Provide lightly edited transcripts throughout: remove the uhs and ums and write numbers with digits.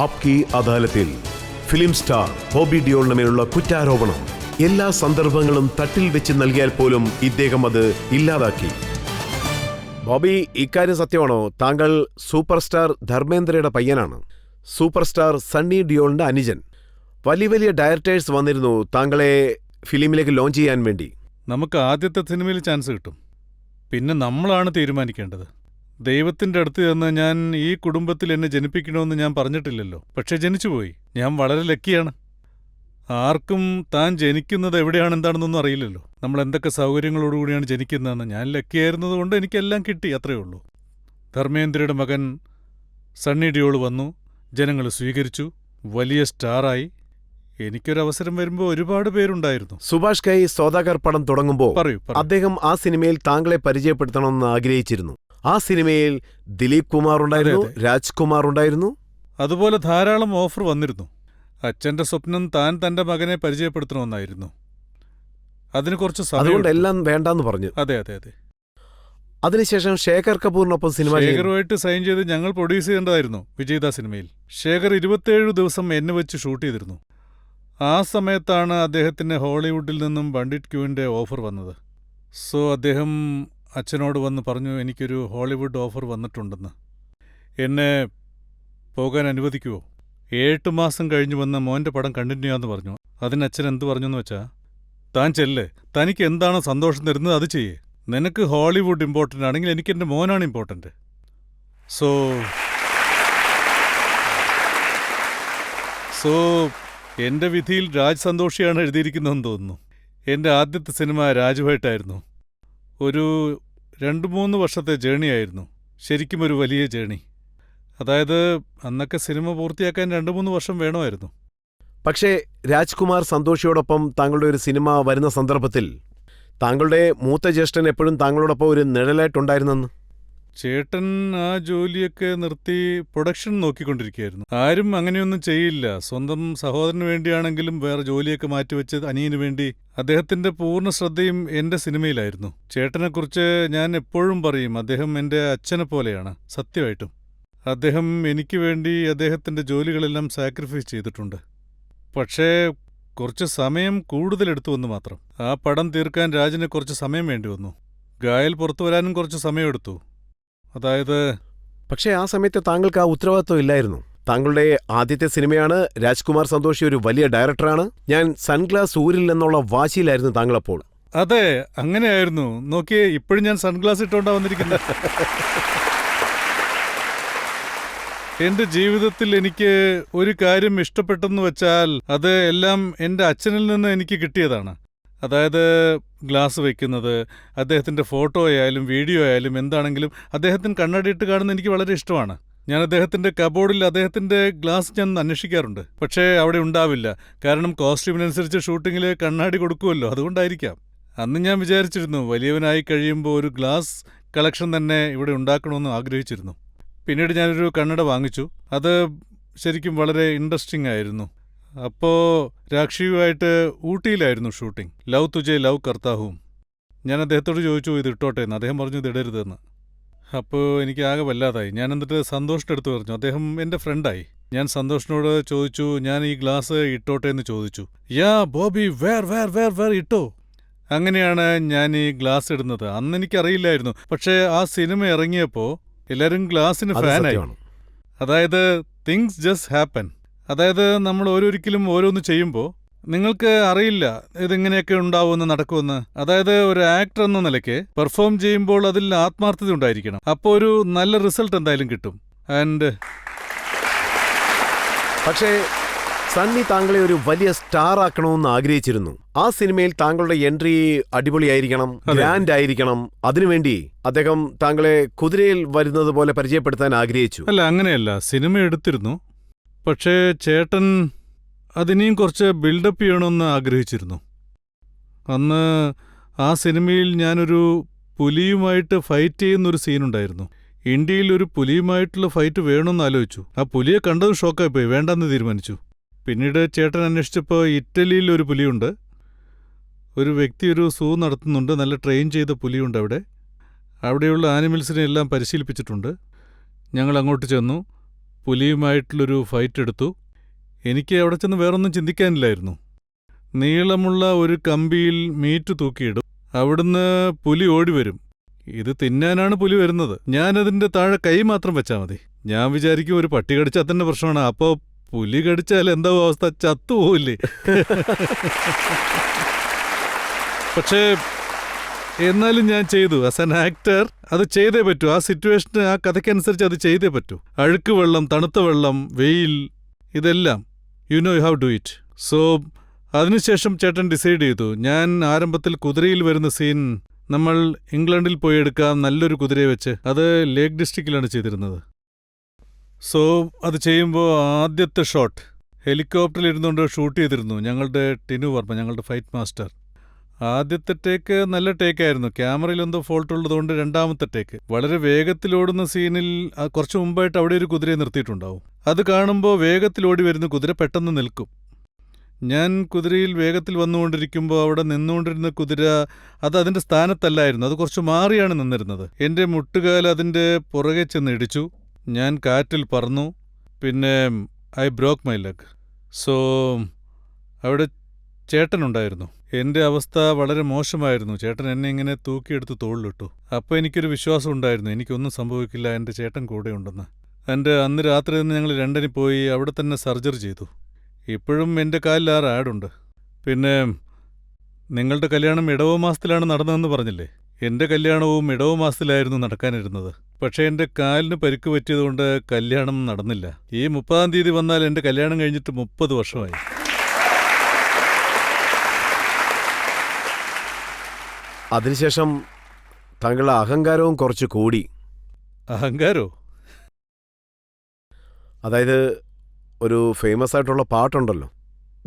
Up കി അദാലത്തിൽ film star Bobby ഡിയോളിന് മേലുള്ള കുറ്റാരോപണം എല്ലാ സന്ദർഭങ്ങളും തട്ടിൽ വെച്ച് നൽകിയാൽ പോലും ഇദ്ദേഹം അത് ഇല്ലാതാക്കി. ബോബി, ഇക്കാര്യം സത്യമാണോ? താങ്കൾ സൂപ്പർ സ്റ്റാർ ധർമ്മേന്ദ്രയുടെ പയ്യനാണ്, സൂപ്പർ സ്റ്റാർ സണ്ണി ഡിയോളിന്റെ അനുജൻ. വലിയ വലിയ ഡയറക്ടേഴ്സ് വന്നിരുന്നു താങ്കളെ ഫിലിമിലേക്ക് ലോഞ്ച് ചെയ്യാൻ വേണ്ടി. നമുക്ക് ആദ്യത്തെ സിനിമയിൽ ചാൻസ് കിട്ടും, പിന്നെ നമ്മളാണ് തീരുമാനിക്കേണ്ടത്. ദൈവത്തിൻ്റെ അടുത്ത് ചെന്ന് ഞാൻ ഈ കുടുംബത്തിൽ എന്നെ ജനിപ്പിക്കണമെന്ന് ഞാൻ പറഞ്ഞിട്ടില്ലല്ലോ, പക്ഷെ ജനിച്ചുപോയി. ഞാൻ വളരെ ലക്കിയാണ്. ആർക്കും താൻ ജനിക്കുന്നത് എവിടെയാണ് എന്താണെന്നൊന്നും അറിയില്ലല്ലോ. നമ്മൾ എന്തൊക്കെ സൗകര്യങ്ങളോടുകൂടിയാണ് ജനിക്കുന്നതെന്ന്. ഞാൻ ലക്കിയായിരുന്നത് കൊണ്ട് എനിക്കെല്ലാം കിട്ടി, അത്രയേ ഉള്ളൂ. ധർമ്മേന്ദ്രയുടെ മകൻ സണ്ണി ഡിയോൾ വന്നു, ജനങ്ങൾ സ്വീകരിച്ചു, വലിയ സ്റ്റാറായി. എനിക്കൊരവസരം വരുമ്പോൾ ഒരുപാട് പേരുണ്ടായിരുന്നു. സുഭാഷ് ഘൈ സൗദാഗർ പടം തുടങ്ങുമ്പോൾ പറയൂ. അദ്ദേഹം ആ സിനിമയിൽ താങ്കളെ പരിചയപ്പെടുത്തണമെന്ന് ആഗ്രഹിച്ചിരുന്നു. ആ സിനിമയിൽ ദിലീപ് കുമാർ ഉണ്ടായിരുന്നു, രാജ്കുമാർ ഉണ്ടായിരുന്നു. അതുപോലെ ധാരാളം ഓഫർ വന്നിരുന്നു. അച്ഛന്റെ സ്വപ്നം താൻ തന്റെ മകനെ പരിചയപ്പെടുത്തണമെന്നായിരുന്നു. അതിന് കുറച്ച് അതുകൊണ്ട് എല്ലാം വേണ്ടെന്ന് പറഞ്ഞു. അതെ അതെ അതെ. അതിനുശേഷം ശേഖർ കപൂറിനൊപ്പം സിനിമ ശേഖറുമായിട്ട് സൈൻ ചെയ്ത് ഞങ്ങൾ പ്രൊഡ്യൂസ് ചെയ്യേണ്ടതായിരുന്നു വിജയ്ദ സിനിമയിൽ. ശേഖർ 27 ദിവസം എന്നെ വെച്ച് ഷൂട്ട് ചെയ്തിരുന്നു. ആ സമയത്താണ് അദ്ദേഹത്തിന് ഹോളിവുഡിൽ നിന്നും പണ്ഡിറ്റ് ക്യൂവിൻ്റെ ഓഫർ വന്നത്. സോ അദ്ദേഹം അച്ഛനോട് വന്ന് പറഞ്ഞു, എനിക്കൊരു ഹോളിവുഡ് ഓഫർ വന്നിട്ടുണ്ടെന്ന്, എന്നെ പോകാൻ അനുവദിക്കുമോ? 8 മാസം കഴിഞ്ഞ് വന്ന മോൻ്റെ പടം കണ്ടിന്യൂ ചെയ്യാമെന്ന് പറഞ്ഞു. അതിന് അച്ഛൻ എന്ത് പറഞ്ഞെന്ന് വെച്ചാൽ, താൻ ചെല്ല്, തനിക്ക് എന്താണോ സന്തോഷം തരുന്നത് അത് ചെയ്യേ. നിനക്ക് ഹോളിവുഡ് ഇമ്പോർട്ടൻ്റ് ആണെങ്കിൽ എനിക്ക് എൻ്റെ മോനാണ് ഇമ്പോർട്ടൻ്റ്. സോ എൻ്റെ വിധിയിൽ രാജ് സന്തോഷിയാണ് എഴുതിയിരിക്കുന്നതെന്ന് തോന്നുന്നു. എൻ്റെ ആദ്യത്തെ സിനിമ രാജുവായിട്ടായിരുന്നു. ഒരു 2-3 വർഷത്തെ ജേണി ആയിരുന്നു, ശരിക്കും ഒരു വലിയ ജേണി. അതായത് അന്നൊക്കെ സിനിമ പൂർത്തിയാക്കാൻ 2-3 വർഷം വേണമായിരുന്നു. പക്ഷേ രാജ്കുമാർ സന്തോഷിയോടൊപ്പം താങ്കളുടെ ഒരു സിനിമ വരുന്ന സന്ദർഭത്തിൽ താങ്കളുടെ മൂത്ത ജ്യേഷ്ഠൻ എപ്പോഴും താങ്കളോടൊപ്പം ഒരു നിഴലായിട്ടുണ്ടായിരുന്നെന്ന്. ചേട്ടൻ ആ ജോലിയൊക്കെ നിർത്തി പ്രൊഡക്ഷൻ നോക്കിക്കൊണ്ടിരിക്കുകയായിരുന്നു. ആരും അങ്ങനെയൊന്നും ചെയ്യില്ല. സ്വന്തം സഹോദരന് വേണ്ടിയാണെങ്കിലും വേറെ ജോലിയൊക്കെ മാറ്റിവെച്ച് അനിയന് വേണ്ടി അദ്ദേഹത്തിന്റെ പൂർണ്ണ ശ്രദ്ധയും എൻ്റെ സിനിമയിലായിരുന്നു. ചേട്ടനെക്കുറിച്ച് ഞാൻ എപ്പോഴും പറയും, അദ്ദേഹം എൻ്റെ അച്ഛനെ പോലെയാണ്. സത്യമായിട്ടും അദ്ദേഹം എനിക്ക് വേണ്ടി അദ്ദേഹത്തിന്റെ ജോലികളെല്ലാം സാക്രിഫൈസ് ചെയ്തിട്ടുണ്ട്. പക്ഷേ കുറച്ച് സമയം കൂടുതലെടുത്തു വന്നു മാത്രം. ആ പടം തീർക്കാൻ രാജിന് കുറച്ച് സമയം വേണ്ടി വന്നു. ഗായൽ പുറത്തു വരാനും കുറച്ച് സമയമെടുത്തു. അതായത് പക്ഷേ ആ സമയത്ത് താങ്കൾക്ക് ആ ഉത്തരവാദിത്വം ഇല്ലായിരുന്നു. താങ്കളുടെ ആദ്യത്തെ സിനിമയാണ്, രാജ്കുമാർ സന്തോഷി ഒരു വലിയ ഡയറക്ടറാണ്, ഞാൻ സൺഗ്ലാസ് ഊരിൽ എന്നുള്ള വാശിയിലായിരുന്നു താങ്കളപ്പോൾ. അതെ, അങ്ങനെയായിരുന്നു. നോക്കിയേ, ഇപ്പോഴും ഞാൻ സൺഗ്ലാസ് ഇട്ടുകൊണ്ടാണ് വന്നിരിക്കുന്നത്. എൻ്റെ ജീവിതത്തിൽ എനിക്ക് ഒരു കാര്യം ഇഷ്ടപ്പെട്ടെന്ന് വെച്ചാൽ അത് എല്ലാം എൻ്റെ അച്ഛനിൽ നിന്ന് എനിക്ക് കിട്ടിയതാണ്. അതായത് ഗ്ലാസ് വയ്ക്കുന്നത്, അദ്ദേഹത്തിൻ്റെ ഫോട്ടോ ആയാലും വീഡിയോ ആയാലും എന്താണെങ്കിലും അദ്ദേഹത്തിന് കണ്ണടയിട്ട് കാണുന്നത് എനിക്ക് വളരെ ഇഷ്ടമാണ്. ഞാൻ അദ്ദേഹത്തിൻ്റെ കബോർഡിൽ അദ്ദേഹത്തിൻ്റെ ഗ്ലാസ് ഞാൻ അന്വേഷിക്കാറുണ്ട്. പക്ഷേ അവിടെ ഉണ്ടാവില്ല, കാരണം കോസ്റ്റ്യൂമിനനുസരിച്ച് ഷൂട്ടിങ്ങിൽ കണ്ണാടി കൊടുക്കുമല്ലോ, അതുകൊണ്ടായിരിക്കാം. അന്ന് ഞാൻ വിചാരിച്ചിരുന്നു വലിയവനായി കഴിയുമ്പോൾ ഒരു ഗ്ലാസ് കളക്ഷൻ തന്നെ ഇവിടെ ഉണ്ടാക്കണമെന്ന് ആഗ്രഹിച്ചിരുന്നു. പിന്നീട് ഞാനൊരു കണ്ണട വാങ്ങിച്ചു. അത് ശരിക്കും വളരെ ഇൻട്രസ്റ്റിംഗ് ആയിരുന്നു. അപ്പോൾ രാക്ഷിയുമായിട്ട് ഊട്ടിയിലായിരുന്നു ഷൂട്ടിംഗ്. ലവ് തുജെ ലവ് കർത്താഹും. ഞാൻ അദ്ദേഹത്തോട് ചോദിച്ചു ഇത് ഇട്ടോട്ടെ എന്ന്. അദ്ദേഹം പറഞ്ഞു ഇത് ഇടരുതെന്ന്. അപ്പോൾ എനിക്ക് ആകെ വല്ലാതായി. ഞാൻ എന്നിട്ട് സന്തോഷിൻ്റെ അടുത്ത് പറഞ്ഞു, അദ്ദേഹം എൻ്റെ ഫ്രണ്ടായി. ഞാൻ സന്തോഷിനോട് ചോദിച്ചു, ഞാൻ ഈ ഗ്ലാസ് ഇട്ടോട്ടെ എന്ന് ചോദിച്ചു. യാ ബോബി, വേർ ഇട്ടോ. അങ്ങനെയാണ് ഞാൻ ഈ ഗ്ലാസ് ഇടുന്നത്. അന്ന് എനിക്കറിയില്ലായിരുന്നു. പക്ഷേ ആ സിനിമ ഇറങ്ങിയപ്പോൾ എല്ലാവരും ഗ്ലാസിന് ഫാനായി. അതായത് തിങ്സ് ജസ്റ്റ് ഹാപ്പൻ. അതായത് നമ്മൾ ഓരോരിക്കലും ഓരോന്ന് ചെയ്യുമ്പോൾ നിങ്ങൾക്ക് അറിയില്ല ഇതെങ്ങനെയൊക്കെ ഉണ്ടാവുമെന്ന്, നടക്കുമെന്ന്. അതായത് ഒരു ആക്ടർ എന്ന നിലയ്ക്ക് പെർഫോം ചെയ്യുമ്പോൾ അതിൽ ആത്മാർത്ഥത ഉണ്ടായിരിക്കണം. അപ്പോൾ ഒരു നല്ല റിസൾട്ട് എന്തായാലും കിട്ടും. പക്ഷേ സണ്ണി താങ്കളെ ഒരു വലിയ സ്റ്റാർ ആക്കണമെന്ന് ആഗ്രഹിച്ചിരുന്നു. ആ സിനിമയിൽ താങ്കളുടെ എൻട്രി അടിപൊളിയായിരിക്കണം, ഗ്രാൻഡ് ആയിരിക്കണം. അതിനുവേണ്ടി അദ്ദേഹം താങ്കളെ കുതിരയിൽ വരുന്നത് പോലെ പരിചയപ്പെടുത്താൻ ആഗ്രഹിച്ചു. അല്ല, അങ്ങനെയല്ല. സിനിമ എടുത്തിരുന്നു, പക്ഷേ ചേട്ടൻ അതിനെയും കുറച്ച് ബിൽഡപ്പ് ചെയ്യണമെന്ന് ആഗ്രഹിച്ചിരുന്നു. അന്ന് ആ സിനിമയിൽ ഞാനൊരു പുലിയുമായിട്ട് ഫൈറ്റ് ചെയ്യുന്നൊരു സീനുണ്ടായിരുന്നു. ഇന്ത്യയിൽ ഒരു പുലിയുമായിട്ടുള്ള ഫൈറ്റ് വേണമെന്ന് ആലോചിച്ചു. ആ പുലിയെ കണ്ടത് ഷോക്കായിപ്പോയി, വേണ്ടെന്ന് തീരുമാനിച്ചു. പിന്നീട് ചേട്ടൻ അന്വേഷിച്ചപ്പോൾ ഇറ്റലിയിൽ ഒരു പുലിയുണ്ട്, ഒരു വ്യക്തി ഒരു സൂ നടത്തുന്നുണ്ട്, നല്ല ട്രെയിൻ ചെയ്ത പുലിയുണ്ട് അവിടെ. അവിടെയുള്ള ആനിമൽസിനെ എല്ലാം പരിശീലിപ്പിച്ചിട്ടുണ്ട്. ഞങ്ങൾ അങ്ങോട്ട് ചെന്നു. പുലിയുമായിട്ടുള്ളൊരു ഫൈറ്റ് എടുത്തു. എനിക്ക് അവിടെ ചെന്ന് വേറൊന്നും ചിന്തിക്കാനില്ലായിരുന്നു. നീളമുള്ള ഒരു കമ്പിയിൽ മീറ്റ് തൂക്കിയിടും. അവിടുന്ന് പുലി ഓടിവരും. ഇത് തിന്നാനാണ് പുലി വരുന്നത്. ഞാനതിൻ്റെ താഴെ കൈ മാത്രം വെച്ചാൽ മതി. ഞാൻ വിചാരിക്കും ഒരു പട്ടി കടിച്ചാൽ തന്നെ പ്രശ്നമാണ്. അപ്പോൾ പുലി കടിച്ചാൽ എന്താവും അവസ്ഥ? ചത്തുപോവില്ലേ? പക്ഷേ എന്നാലും ഞാൻ ചെയ്തു. ആസ് ആൻ ആക്ടർ അത് ചെയ്തേ പറ്റൂ. ആ സിറ്റുവേഷന്, ആ കഥയ്ക്കനുസരിച്ച് അത് ചെയ്തേ പറ്റൂ. അഴുക്ക് വെള്ളം, തണുത്ത വെള്ളം, വെയിൽ, ഇതെല്ലാം you have do it. So അതിനുശേഷം ചേട്ടൻ ഡിസൈഡ് ചെയ്തു. ഞാൻ ആരംഭത്തിൽ കുതിരയിൽ വരുന്ന സീൻ നമ്മൾ ഇംഗ്ലണ്ടിൽ പോയി എടുക്കാം, നല്ലൊരു കുതിരയെ വെച്ച്. അത് ലേക്ക് ഡിസ്ട്രിക്റ്റിലാണ് ചെയ്തിരുന്നത്. സോ അത് ചെയ്യുമ്പോൾ ആദ്യത്തെ ഷോട്ട് ഹെലികോപ്റ്ററിൽ ഇരുന്നുകൊണ്ട് ഷൂട്ട് ചെയ്തിരുന്നു ഞങ്ങളുടെ ടിനു വർമ്മ, ഞങ്ങളുടെ ഫൈറ്റ് മാസ്റ്റർ. ആദ്യത്തെ ടേക്ക് നല്ല ടേക്കായിരുന്നു. ക്യാമറയിൽ എന്തോ ഫോൾട്ട് ഉള്ളതുകൊണ്ട് രണ്ടാമത്തെ ടേക്ക് വളരെ വേഗത്തിലോടുന്ന സീനിൽ കുറച്ച് മുമ്പായിട്ട് അവിടെ ഒരു കുതിരയെ നിർത്തിയിട്ടുണ്ടാവും. അത് കാണുമ്പോൾ വേഗത്തിലോടി വരുന്ന കുതിര പെട്ടെന്ന് നിൽക്കും. ഞാൻ കുതിരയിൽ വേഗത്തിൽ വന്നുകൊണ്ടിരിക്കുമ്പോൾ അവിടെ നിന്നുകൊണ്ടിരുന്ന കുതിര അത് അതിൻ്റെ സ്ഥാനത്തല്ലായിരുന്നു. അത് കുറച്ച് മാറിയാണ് നിന്നിരുന്നത്. എൻ്റെ മുട്ടുകാൽ അതിൻ്റെ പുറകെ ചെന്ന് ഇടിച്ചു. ഞാൻ കാറ്റിൽ പറന്നു. പിന്നെ I broke my leg. So അവിടെ ചേട്ടനുണ്ടായിരുന്നു. എൻ്റെ അവസ്ഥ വളരെ മോശമായിരുന്നു. ചേട്ടൻ എന്നെ ഇങ്ങനെ തൂക്കിയെടുത്ത് തോളിലിട്ടു. അപ്പോൾ എനിക്കൊരു വിശ്വാസം ഉണ്ടായിരുന്നു, എനിക്കൊന്നും സംഭവിക്കില്ല, എൻ്റെ ചേട്ടൻ കൂടെയുണ്ടെന്ന്. അന്ന് രാത്രി തന്നെ ഞങ്ങൾ ലണ്ടനിൽ പോയി അവിടെ തന്നെ സർജറി ചെയ്തു. ഇപ്പോഴും എൻ്റെ കാലിൽ 6 ആഡുണ്ട്. പിന്നെ നിങ്ങളുടെ കല്യാണം ഇടവ മാസത്തിലാണ് നടന്നതെന്ന് പറഞ്ഞില്ലേ? എൻ്റെ കല്യാണവും ഇടവ മാസത്തിലായിരുന്നു നടക്കാനിരുന്നത്. പക്ഷേ എൻ്റെ കാലിന് പരിക്ക് പറ്റിയതുകൊണ്ട് കല്യാണം നടന്നില്ല. ഈ 30-ാം തീയതി വന്നാൽ എൻ്റെ കല്യാണം കഴിഞ്ഞിട്ട് 30 വർഷമായി. അതിനുശേഷം താങ്കളുടെ അഹങ്കാരവും കുറച്ച് കൂടി. അഹങ്കാരോ? അതായത് ഒരു ഫേമസ് ആയിട്ടുള്ള പാട്ടുണ്ടല്ലോ,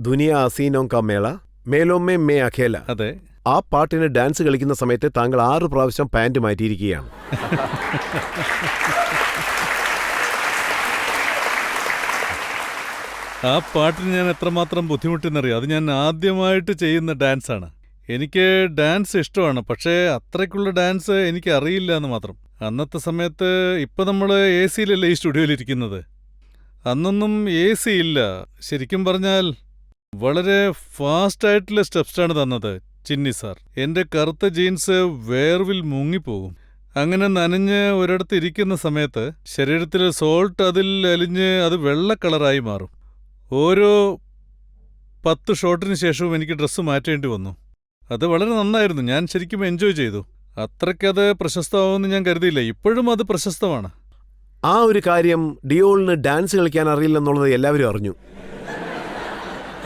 ദുനിയ അസീനോ കാ മേള മേലോമേ മേ അഖേല. അതെ. ആ പാട്ടിന് ഡാൻസ് കളിക്കുന്ന സമയത്ത് താങ്കൾ 6 പ്രാവശ്യം പാൻറ് മാറ്റിയിരിക്കുകയാണ്. ആ പാട്ടിന് ഞാൻ എത്രമാത്രം ബുദ്ധിമുട്ടെന്നറിയാം. അത് ഞാൻ ആദ്യമായിട്ട് ചെയ്യുന്ന ഡാൻസാണ്. എനിക്ക് ഡാൻസ് ഇഷ്ടമാണ്, പക്ഷേ അത്രയ്ക്കുള്ള ഡാൻസ് എനിക്ക് അറിയില്ല എന്ന് മാത്രം. അന്നത്തെ സമയത്ത് ഇപ്പം നമ്മൾ AC യിലല്ലേ ഈ സ്റ്റുഡിയോയിലിരിക്കുന്നത്. അന്നൊന്നും AC ഇല്ല. ശരിക്കും പറഞ്ഞാൽ വളരെ ഫാസ്റ്റായിട്ടുള്ള സ്റ്റെപ്സാണ് തന്നത് ചിന്നി സാർ. എൻ്റെ കറുത്ത ജീൻസ് വേർവിൽ മുങ്ങിപ്പോകും. അങ്ങനെ നനഞ്ഞ് ഒരിടത്ത് ഇരിക്കുന്ന സമയത്ത് ശരീരത്തിൽ സോൾട്ട് അതിൽ അലിഞ്ഞ് അത് വെള്ള കളറായി മാറും. ഓരോ 10 ഷോട്ടിന് ശേഷവും എനിക്ക് ഡ്രസ്സ് മാറ്റേണ്ടി വന്നു. അത് വളരെ നന്നായിരുന്നു. ഞാൻ ശരിക്കും എൻജോയ് ചെയ്തു. അത്രയ്ക്കത് പ്രശസ്തമാവുമെന്ന് ഞാൻ കരുതിയില്ല. ഇപ്പോഴും അത് പ്രശസ്തമാണ്. ആ ഒരു കാര്യം ഡിയോളിന് ഡാൻസ് കളിക്കാൻ അറിയില്ലെന്നുള്ളത് എല്ലാവരും അറിഞ്ഞു.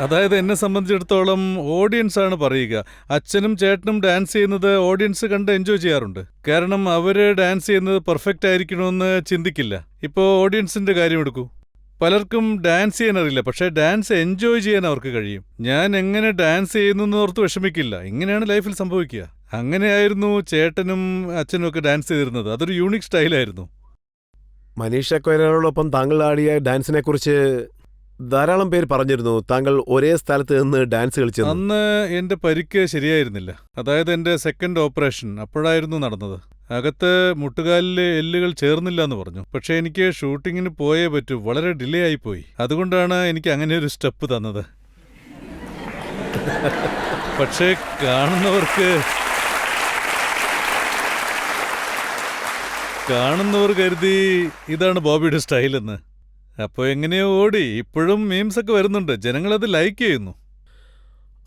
അതായത് എന്നെ സംബന്ധിച്ചിടത്തോളം ഓഡിയൻസാണ് പറയുക. അച്ഛനും ചേട്ടനും ഡാൻസ് ചെയ്യുന്നത് ഓഡിയൻസ് കണ്ട് എൻജോയ് ചെയ്യാറുണ്ട്. കാരണം അവർ ഡാൻസ് ചെയ്യുന്നത് പെർഫെക്റ്റ് ആയിരിക്കണമെന്ന് ചിന്തിക്കില്ല. ഇപ്പോൾ ഓഡിയൻസിൻ്റെ കാര്യം എടുക്കൂ. പലർക്കും ഡാൻസ് ചെയ്യാൻ അറിയില്ല, പക്ഷേ ഡാൻസ് എൻജോയ് ചെയ്യാൻ അവർക്ക് കഴിയും. ഞാൻ എങ്ങനെ ഡാൻസ് ചെയ്യുന്നു ഓർത്ത് വിഷമിക്കില്ല. ഇങ്ങനെയാണ് ലൈഫിൽ സംഭവിക്കുക. അങ്ങനെയായിരുന്നു ചേട്ടനും അച്ഛനും ഒക്കെ ഡാൻസ് ചെയ്തിരുന്നത്. അതൊരു യൂണിക് സ്റ്റൈലായിരുന്നു. മനീഷ കൊയ്രാളോടൊപ്പം താങ്കൾ ആടിയ ഡാൻസിനെ കുറിച്ച് ധാരാളം പേര് പറഞ്ഞിരുന്നു. താങ്കൾ ഒരേ സ്ഥലത്ത് നിന്ന് ഡാൻസ് കളിച്ചു. അന്ന് എൻ്റെ പരിക്ക് ശരിയായിരുന്നില്ല. അതായത് എൻ്റെ സെക്കൻഡ് ഓപ്പറേഷൻ അപ്പോഴായിരുന്നു നടന്നത്. അകത്ത് മുട്ടുകാലിലെ എല്ലുകൾ ചേർന്നില്ല എന്ന് പറഞ്ഞു. പക്ഷേ എനിക്ക് ഷൂട്ടിങ്ങിന് പോയേ പറ്റൂ. വളരെ ഡിലേ ആയിപ്പോയി. അതുകൊണ്ടാണ് എനിക്ക് അങ്ങനെ ഒരു സ്റ്റെപ്പ് തന്നത്. പക്ഷേ കാണുന്നവർ കരുതി ഇതാണ് ബോബിയുടെ സ്റ്റൈലെന്ന്. അപ്പോൾ എങ്ങനെയോ ഓടി. ഇപ്പോഴും മീംസൊക്കെ വരുന്നുണ്ട്. ജനങ്ങളത് ലൈക്ക് ചെയ്യുന്നു.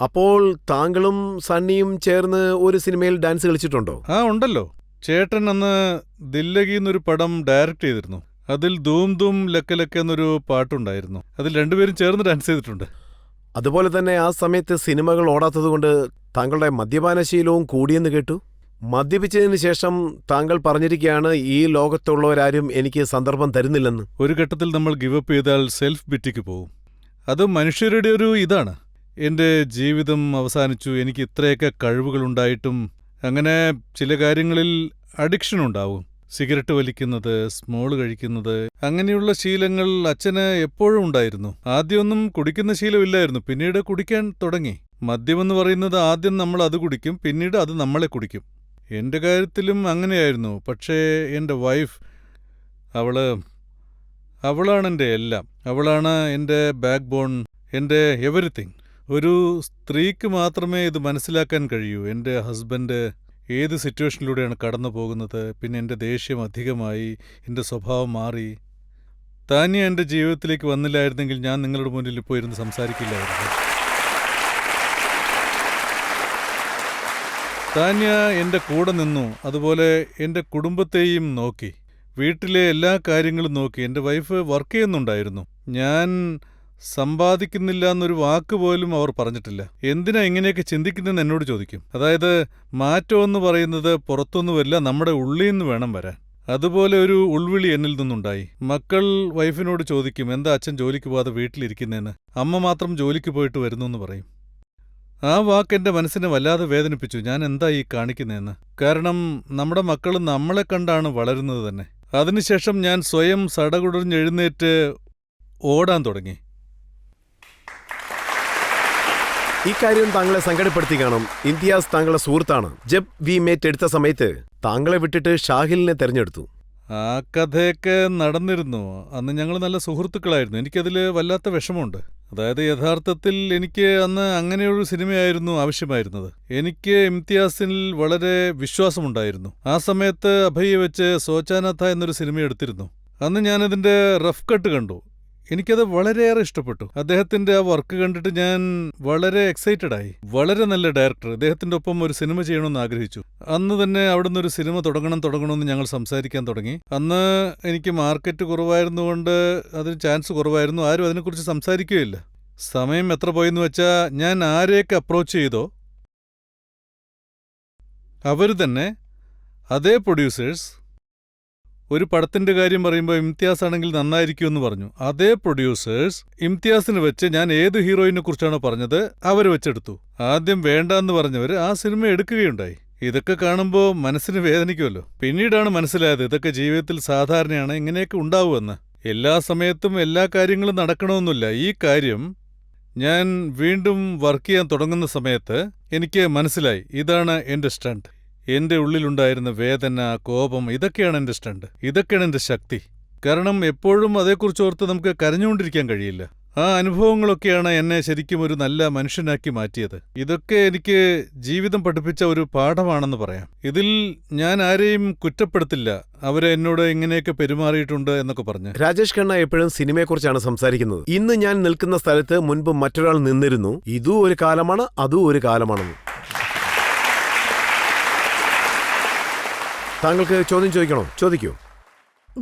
അപ്പോൾ താങ്കളും സണ്ണിയും ചേർന്ന് ഒരു സിനിമയിൽ ഡാൻസ് കളിച്ചിട്ടുണ്ടോ? ഉണ്ടല്ലോ. ചേട്ടൻ അന്ന് ദില്ലഗി എന്നൊരു പടം ഡയറക്റ്റ് ചെയ്തിരുന്നു. അതിൽ ധൂം ധൂം ലക്ക ലക്ക എന്നൊരു പാട്ടുണ്ടായിരുന്നു. അതിൽ രണ്ടുപേരും ചേർന്ന് ഡാൻസ് ചെയ്തിട്ടുണ്ട്. അതുപോലെ തന്നെ ആ സമയത്ത് സിനിമകൾ ഓടാത്തതുകൊണ്ട് താങ്കളുടെ മദ്യപാനശീലവും കൂടിയെന്ന് കേട്ടു. മദ്യപിച്ചതിന് ശേഷം താങ്കൾ പറഞ്ഞിരിക്കുകയാണ്, ഈ ലോകത്തുള്ളവരാരും എനിക്ക് സന്ദർഭം തരുന്നില്ലെന്ന്. ഒരു ഘട്ടത്തിൽ നമ്മൾ ഗിവപ്പ് ചെയ്താൽ സെൽഫ് ബിറ്റിക്ക് പോകും. അത് മനുഷ്യരുടെ ഒരു ഇതാണ്. എൻ്റെ ജീവിതം അവസാനിച്ചു, എനിക്ക് ഇത്രയൊക്കെ കഴിവുകളുണ്ടായിട്ടും അങ്ങനെ ചില കാര്യങ്ങളിൽ അഡിക്ഷൻ ഉണ്ടാവും. സിഗരറ്റ് വലിക്കുന്നത്, സ്മോള് കഴിക്കുന്നത്, അങ്ങനെയുള്ള ശീലങ്ങൾ അച്ഛന് എപ്പോഴും ഉണ്ടായിരുന്നു. ആദ്യമൊന്നും കുടിക്കുന്ന ശീലമില്ലായിരുന്നു, പിന്നീട് കുടിക്കാൻ തുടങ്ങി. മദ്യമെന്ന് പറയുന്നത് ആദ്യം നമ്മൾ അത് കുടിക്കും, പിന്നീട് അത് നമ്മളെ കുടിക്കും. എൻ്റെ കാര്യത്തിലും അങ്ങനെയായിരുന്നു. പക്ഷേ എൻ്റെ വൈഫ് അവളാണ് എൻ്റെ എല്ലാം. അവളാണ് എൻ്റെ ബാക്ക് ബോൺ, എൻ്റെ എവരിത്തിങ്. ഒരു സ്ത്രീക്ക് മാത്രമേ ഇത് മനസ്സിലാക്കാൻ കഴിയൂ. എൻ്റെ ഹസ്ബൻഡ് ഏത് സിറ്റുവേഷനിലൂടെയാണ് കടന്നു പോകുന്നത്, പിന്നെ എൻ്റെ ദേഷ്യം അധികമായി, എൻ്റെ സ്വഭാവം മാറി. താന്യ എൻ്റെ ജീവിതത്തിലേക്ക് വന്നില്ലായിരുന്നെങ്കിൽ ഞാൻ നിങ്ങളുടെ മുന്നിൽ ഇപ്പോൾ ഇരുന്ന് സംസാരിക്കില്ലായിരുന്നു. താന്യ എൻ്റെ കൂടെ നിന്നു, അതുപോലെ എൻ്റെ കുടുംബത്തെയും നോക്കി, വീട്ടിലെ എല്ലാ കാര്യങ്ങളും നോക്കി. എൻ്റെ വൈഫ് വർക്ക് ചെയ്യുന്നുണ്ടായിരുന്നു. ഞാൻ സമ്പാദിക്കുന്നില്ല എന്നൊരു വാക്ക് പോലും അവർ പറഞ്ഞിട്ടില്ല. എന്തിനാ ഇങ്ങനെയൊക്കെ ചിന്തിക്കുന്നതെന്ന് എന്നോട് ചോദിക്കും. അതായത് മാറ്റമെന്ന് പറയുന്നത് പുറത്തൊന്നുമല്ല, നമ്മുടെ ഉള്ളിൽ നിന്ന് വേണം വരാൻ. അതുപോലെ ഒരു ഉൾവിളി എന്നിൽ നിന്നുണ്ടായി. മക്കൾ വൈഫിനോട് ചോദിക്കും, എന്താ അച്ഛൻ ജോലിക്ക് പോകാതെ വീട്ടിലിരിക്കുന്നതെന്ന്. അമ്മ മാത്രം ജോലിക്ക് പോയിട്ട് വരുന്നു എന്ന് പറയും. ആ വാക്ക് എൻ്റെ മനസ്സിനെ വല്ലാതെ വേദനിപ്പിച്ചു. ഞാൻ എന്താ ഈ കാണിക്കുന്നതെന്ന്. കാരണം നമ്മുടെ മക്കൾ നമ്മളെ കണ്ടാണ് വളരുന്നത് തന്നെ. അതിനുശേഷം ഞാൻ സ്വയം സടകുടഞ്ഞെഴുന്നേറ്റ് ഓടാൻ തുടങ്ങി. ഈ കാര്യം താങ്കളെ സങ്കടപ്പെടുത്തി കാണും. ഇംതിയാസ് താങ്കളുടെ സുഹൃത്താണ്. ജബ് വി മേറ്റ് എടുത്ത സമയത്ത് താങ്കളെ വിട്ടിട്ട് ഷാഹിലിനെ തെരഞ്ഞെടുത്തു. ആ കഥയൊക്കെ നടന്നിരുന്നു. അന്ന് ഞങ്ങൾ നല്ല സുഹൃത്തുക്കളായിരുന്നു. എനിക്കതിൽ വല്ലാത്ത വിഷമമുണ്ട്. അതായത് യഥാർത്ഥത്തിൽ എനിക്ക് അന്ന് അങ്ങനെയൊരു സിനിമയായിരുന്നു ആവശ്യമായിരുന്നത്. എനിക്ക് ഇംതിയാസിൽ വളരെ വിശ്വാസമുണ്ടായിരുന്നു. ആ സമയത്ത് അഭയെ വെച്ച് സോച്ചാനാഥ എന്നൊരു സിനിമ എടുത്തിരുന്നു. അന്ന് ഞാനതിൻ്റെ റഫ് കട്ട് കണ്ടു. എനിക്കത് വളരെയേറെ ഇഷ്ടപ്പെട്ടു. അദ്ദേഹത്തിന്റെ ആ വർക്ക് കണ്ടിട്ട് ഞാൻ വളരെ എക്സൈറ്റഡ് ആയി. വളരെ നല്ല ഡയറക്ടർ. അദ്ദേഹത്തിന്റെ ഒപ്പം ഒരു സിനിമ ചെയ്യണമെന്ന് ആഗ്രഹിച്ചു. അന്ന് തന്നെ അവിടുന്ന് ഒരു സിനിമ തുടങ്ങണമെന്ന് ഞങ്ങൾ സംസാരിക്കാൻ തുടങ്ങി. അന്ന് എനിക്ക് മാർക്കറ്റ് കുറവായിരുന്നുകൊണ്ട് അതിന് ചാൻസ് കുറവായിരുന്നു. ആരും അതിനെക്കുറിച്ച് സംസാരിക്കുകയില്ല. സമയം എത്ര പോയെന്ന് വെച്ചാൽ ഞാൻ ആരെയൊക്കെ അപ്രോച്ച് ചെയ്തോ അവർ തന്നെ അതേ പ്രൊഡ്യൂസേഴ്സ് ഒരു പടത്തിന്റെ കാര്യം പറയുമ്പോൾ ഇംതിയാസ് ആണെങ്കിൽ നന്നായിരിക്കുമെന്ന് പറഞ്ഞു. അതേ പ്രൊഡ്യൂസേഴ്സ് ഇംതിയാസിന് വെച്ച് ഞാൻ ഏത് ഹീറോയിനെ കുറിച്ചാണോ പറഞ്ഞത് അവർ വെച്ചെടുത്തു. ആദ്യം വേണ്ടാന്ന് പറഞ്ഞവർ ആ സിനിമ എടുക്കുകയുണ്ടായി. ഇതൊക്കെ കാണുമ്പോൾ മനസ്സിന് വേദനിക്കുമല്ലോ. പിന്നീടാണ് മനസ്സിലായത് ഇതൊക്കെ ജീവിതത്തിൽ സാധാരണയാണ്, ഇങ്ങനെയൊക്കെ ഉണ്ടാവുമെന്ന്. എല്ലാ സമയത്തും എല്ലാ കാര്യങ്ങളും നടക്കണമെന്നില്ല. ഈ കാര്യം ഞാൻ വീണ്ടും വർക്ക് ചെയ്യാൻ തുടങ്ങുന്ന സമയത്ത് എനിക്ക് മനസ്സിലായി, ഇതാണ് എൻ്റെ സ്റ്റണ്ട്. എന്റെ ഉള്ളിലുണ്ടായിരുന്ന വേദന, കോപം, ഇതൊക്കെയാണ് എൻ്റെ സ്റ്റണ്ട്. ഇതൊക്കെയാണ് എൻ്റെ ശക്തി. കാരണം എപ്പോഴും അതേക്കുറിച്ച് ഓർത്ത് നമുക്ക് കരഞ്ഞുകൊണ്ടിരിക്കാൻ കഴിയില്ല. ആ അനുഭവങ്ങളൊക്കെയാണ് എന്നെ ശരിക്കും ഒരു നല്ല മനുഷ്യനാക്കി മാറ്റിയത്. ഇതൊക്കെ എനിക്ക് ജീവിതം പഠിപ്പിച്ച ഒരു പാഠമാണെന്ന് പറയാം. ഇതിൽ ഞാൻ ആരെയും കുറ്റപ്പെടുത്തില്ല, അവരെ എന്നോട് ഇങ്ങനെയൊക്കെ പെരുമാറിയിട്ടുണ്ട് എന്നൊക്കെ പറഞ്ഞ്. രാജേഷ് ഖന്ന എപ്പോഴും സിനിമയെക്കുറിച്ചാണ് സംസാരിക്കുന്നത്. ഇന്ന് ഞാൻ നിൽക്കുന്ന സ്ഥലത്ത് മുൻപ് മറ്റൊരാൾ നിന്നിരുന്നു. ഇതും ഒരു കാലമാണ്, അതും ഒരു കാലമാണെന്ന്. താങ്കൾക്ക് ചോദ്യം ചോദിക്കണോ? ചോദിക്കൂ.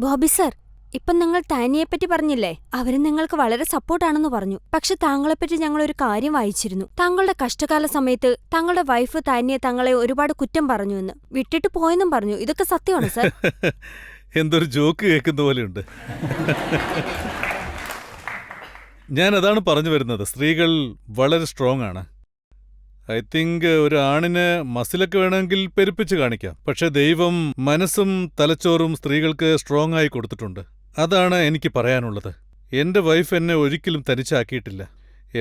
ബോബി സർ, ഇപ്പം നിങ്ങൾ താനിയെപ്പറ്റി പറഞ്ഞില്ലേ, അവര് നിങ്ങൾക്ക് വളരെ സപ്പോർട്ടാണെന്ന് പറഞ്ഞു. പക്ഷെ താങ്കളെപ്പറ്റി ഞങ്ങൾ ഒരു കാര്യം വായിച്ചിരുന്നു. താങ്കളുടെ കഷ്ടകാല സമയത്ത് താങ്കളുടെ വൈഫ് താനിയെ തങ്ങളെ ഒരുപാട് കുറ്റം പറഞ്ഞു എന്ന്, വിട്ടിട്ട് പോയെന്നും പറഞ്ഞു. ഇതൊക്കെ സത്യമാണ് സർ? എന്തൊരു ജോക്ക് കേൾക്കുന്ന പോലെയുണ്ട്. ഞാൻ അതാണ് പറഞ്ഞു വരുന്നത്. സ്ത്രീകൾ വളരെ സ്ട്രോങ് ആണ്. ഐ തിങ്ക് ഒരു ആണിന് മസിലൊക്കെ വേണമെങ്കിൽ പെരുപ്പിച്ച് കാണിക്കാം. പക്ഷെ ദൈവം മനസ്സും തലച്ചോറും സ്ത്രീകൾക്ക് സ്ട്രോങ് ആയി കൊടുത്തിട്ടുണ്ട്. അതാണ് എനിക്ക് പറയാനുള്ളത്. എൻ്റെ വൈഫ് എന്നെ ഒരിക്കലും തനിച്ചാക്കിയിട്ടില്ല.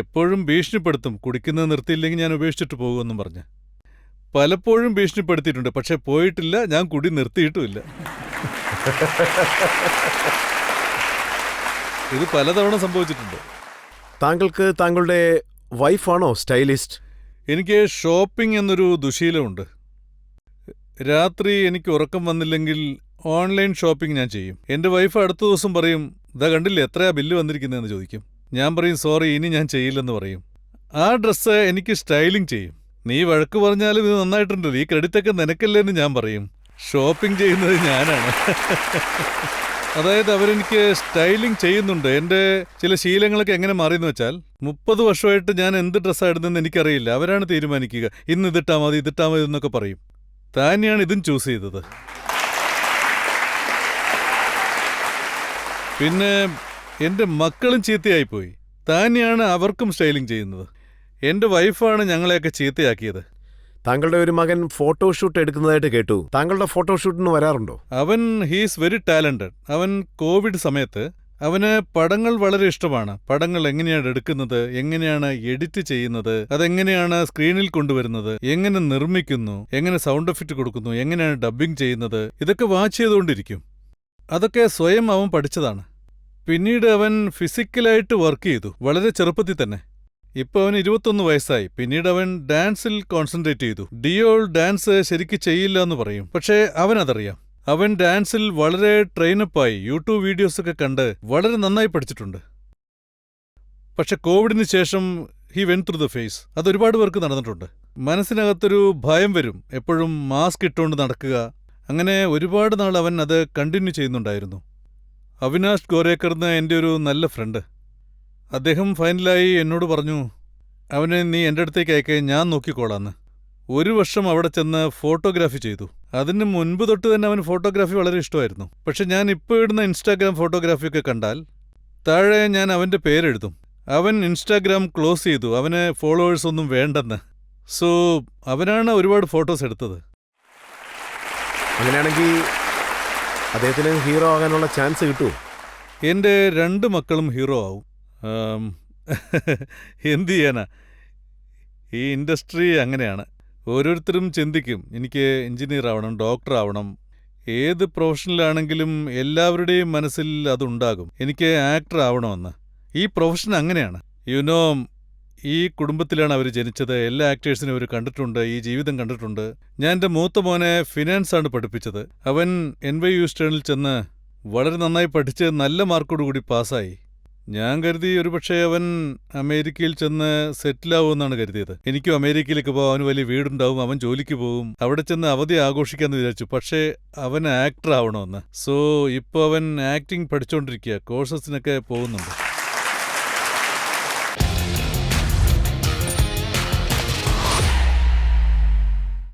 എപ്പോഴും ഭീഷണിപ്പെടുത്തും, കുടിക്കുന്നത് നിർത്തിയില്ലെങ്കിൽ ഞാൻ ഉപേക്ഷിച്ചിട്ട് പോകുമെന്നും പറഞ്ഞ്. പലപ്പോഴും ഭീഷണിപ്പെടുത്തിയിട്ടുണ്ട്, പക്ഷെ പോയിട്ടില്ല, ഞാൻ കുടി നിർത്തിയിട്ടുമില്ല. ഇത് പലതവണ സംഭവിച്ചിട്ടുണ്ട്. താങ്കൾക്ക് താങ്കളുടെ വൈഫാണോ സ്റ്റൈലിസ്റ്റ്? എനിക്ക് ഷോപ്പിംഗ് എന്നൊരു ദുശീലമുണ്ട്. രാത്രി എനിക്ക് ഉറക്കം വന്നില്ലെങ്കിൽ ഓൺലൈൻ ഷോപ്പിംഗ് ഞാൻ ചെയ്യും. എൻ്റെ വൈഫ് അടുത്ത ദിവസം പറയും, ഇതാ കണ്ടില്ലേ എത്രയാ ബില്ല് വന്നിരിക്കുന്നതെന്ന് ചോദിക്കും. ഞാൻ പറയും സോറി, ഇനി ഞാൻ ചെയ്യില്ലെന്ന് പറയും. ആ ഡ്രസ്സ് എനിക്ക് സ്റ്റൈലിംഗ് ചെയ്യും. നീ വഴക്ക് പറഞ്ഞാലും ഇത് നന്നായിട്ടുണ്ടല്ലോ, ഈ ക്രെഡിറ്റൊക്കെ നിനക്കല്ലേന്ന് ഞാൻ പറയും. ഷോപ്പിംഗ് ചെയ്യുന്നത് ഞാനാണ്. അതായത് അവരെനിക്ക് സ്റ്റൈലിംഗ് ചെയ്യുന്നുണ്ട്. എൻ്റെ ചില ശീലങ്ങളൊക്കെ എങ്ങനെ മാറിയെന്ന് വെച്ചാൽ 30 വർഷമായിട്ട് ഞാൻ എന്ത് ഡ്രസ്സാണ് ഇടുന്നതെന്ന് എനിക്കറിയില്ല. അവരാണ് തീരുമാനിക്കുക. ഇന്ന് ഇതിട്ടാ മതി എന്നൊക്കെ പറയും. താനെയാണ് ഇതും ചൂസ് ചെയ്തത്. പിന്നെ എൻ്റെ മക്കളും ചീത്തയായിപ്പോയി. താനെയാണ് അവർക്കും സ്റ്റൈലിംഗ് ചെയ്യുന്നത്. എൻ്റെ വൈഫാണ് ഞങ്ങളെയൊക്കെ ചീത്തയാക്കിയത്. താങ്കളുടെ ഒരു മകൻ ഫോട്ടോഷൂട്ട് എടുക്കുന്നതായിട്ട് കേട്ടു. താങ്കളുടെ ഫോട്ടോഷൂട്ടിന് വരാറുണ്ടോ? അവൻ ഹീസ് വെരി ടാലന്റഡ്. അവൻ കോവിഡ് സമയത്ത് അവന് പടങ്ങൾ വളരെ ഇഷ്ടമാണ്. പടങ്ങൾ എങ്ങനെയാണ് എടുക്കുന്നത്, എങ്ങനെയാണ് എഡിറ്റ് ചെയ്യുന്നത്, അതെങ്ങനെയാണ് സ്ക്രീനിൽ കൊണ്ടുവരുന്നത്, എങ്ങനെ നിർമ്മിക്കുന്നു, എങ്ങനെ സൗണ്ട് എഫക്റ്റ് കൊടുക്കുന്നു, എങ്ങനെയാണ് ഡബ്ബിംഗ് ചെയ്യുന്നത്, ഇതൊക്കെ വാച്ച് ചെയ്തുകൊണ്ടിരിക്കും. അതൊക്കെ സ്വയം അവൻ പഠിച്ചതാണ്. പിന്നീട് അവൻ ഫിസിക്കലായിട്ട് വർക്ക് ചെയ്തു, വളരെ ചെറുപ്പത്തിൽ തന്നെ. ഇപ്പൊ അവന് 21 വയസ്സായി. പിന്നീട് അവൻ ഡാൻസിൽ കോൺസെൻട്രേറ്റ് ചെയ്തു. ഡിയോൾ ഡാൻസ് ശരിക്ക് ചെയ്യില്ല എന്ന് പറയും, പക്ഷേ അവനതറിയാം. അവൻ ഡാൻസിൽ വളരെ ട്രെയിനപ്പായി, യൂട്യൂബ് വീഡിയോസൊക്കെ കണ്ട് വളരെ നന്നായി പഠിച്ചിട്ടുണ്ട്. പക്ഷെ കോവിഡിന് ശേഷം he went through the phase. അതൊരുപാട് പേർക്ക് നടന്നിട്ടുണ്ട്. മനസ്സിനകത്തൊരു ഭയം വരും, എപ്പോഴും മാസ്ക് ഇട്ടുകൊണ്ട് നടക്കുക. അങ്ങനെ ഒരുപാട് നാൾ അവൻ അത് കണ്ടിന്യൂ ചെയ്യുന്നുണ്ടായിരുന്നു. അവിനാഷ് ഗോരേക്കർ എന്ന എൻ്റെ ഒരു നല്ല ഫ്രണ്ട്, അദ്ദേഹം ഫൈനലായി എന്നോട് പറഞ്ഞു, അവനെ നീ എൻ്റെ അടുത്തേക്ക് അയക്കേ, ഞാൻ നോക്കിക്കോളാന്ന്. 1 വർഷം അവിടെ ചെന്ന് ഫോട്ടോഗ്രാഫി ചെയ്തു. അതിന് മുൻപ് തൊട്ട് തന്നെ അവന് ഫോട്ടോഗ്രാഫി വളരെ ഇഷ്ടമായിരുന്നു. പക്ഷെ ഞാൻ ഇപ്പോൾ ഇടുന്ന ഇൻസ്റ്റാഗ്രാം ഫോട്ടോഗ്രാഫിയൊക്കെ കണ്ടാൽ താഴെ ഞാൻ അവൻ്റെ പേരെഴുതും. അവൻ ഇൻസ്റ്റാഗ്രാം ക്ലോസ് ചെയ്തു, അവന് ഫോളോവേഴ്സ് ഒന്നും വേണ്ടെന്ന്. സോ അവനാണ് ഒരുപാട് ഫോട്ടോസ് എടുത്തത്. അങ്ങനെയാണെങ്കിൽ അദ്ദേഹത്തിന് ഹീറോ ആകാനുള്ള ചാൻസ് കിട്ടുമോ? എൻ്റെ 2 മക്കളും ഹീറോ ആവും. എന്തു ചെയ്യാനാ, ഈ ഇൻഡസ്ട്രി അങ്ങനെയാണ്. ഓരോരുത്തരും ചിന്തിക്കും, എനിക്ക് എഞ്ചിനീയർ ആവണം, ഡോക്ടർ ആവണം. ഏത് പ്രൊഫഷനിലാണെങ്കിലും എല്ലാവരുടെയും മനസ്സിൽ അതുണ്ടാകും, എനിക്ക് ആക്ടർ ആവണമെന്ന്. ഈ പ്രൊഫഷൻ അങ്ങനെയാണ്. യുനോ, ഈ കുടുംബത്തിലാണ് അവർ ജനിച്ചത്. എല്ലാ ആക്ടേഴ്സിനും അവർ കണ്ടിട്ടുണ്ട്, ഈ ജീവിതം കണ്ടിട്ടുണ്ട്. ഞാൻ എൻ്റെ മൂത്ത മോനെ ഫിനാൻസാണ് പഠിപ്പിച്ചത്. അവൻ NYU ഈസ്റ്റേണിൽ ചെന്ന് വളരെ നന്നായി പഠിച്ച് നല്ല മാർക്കോടുകൂടി പാസ്സായി. ഞാൻ കരുതി ഒരുപക്ഷെ അവൻ അമേരിക്കയിൽ ചെന്ന് സെറ്റിലാവുമെന്നാണ് കരുതിയത്. എനിക്കും അമേരിക്കയിലേക്ക് പോകാൻ, അവന് വലിയ വീടുണ്ടാവും, അവൻ ജോലിക്ക് പോകും, അവിടെ ചെന്ന് അവധി ആഘോഷിക്കാമെന്ന് വിചാരിച്ചു. പക്ഷേ അവൻ ആക്ടർ ആവണമെന്ന്. സോ ഇപ്പോൾ അവൻ ആക്ടിങ് പഠിച്ചുകൊണ്ടിരിക്കുക, കോഴ്സസിനൊക്കെ പോകുന്നുണ്ട്.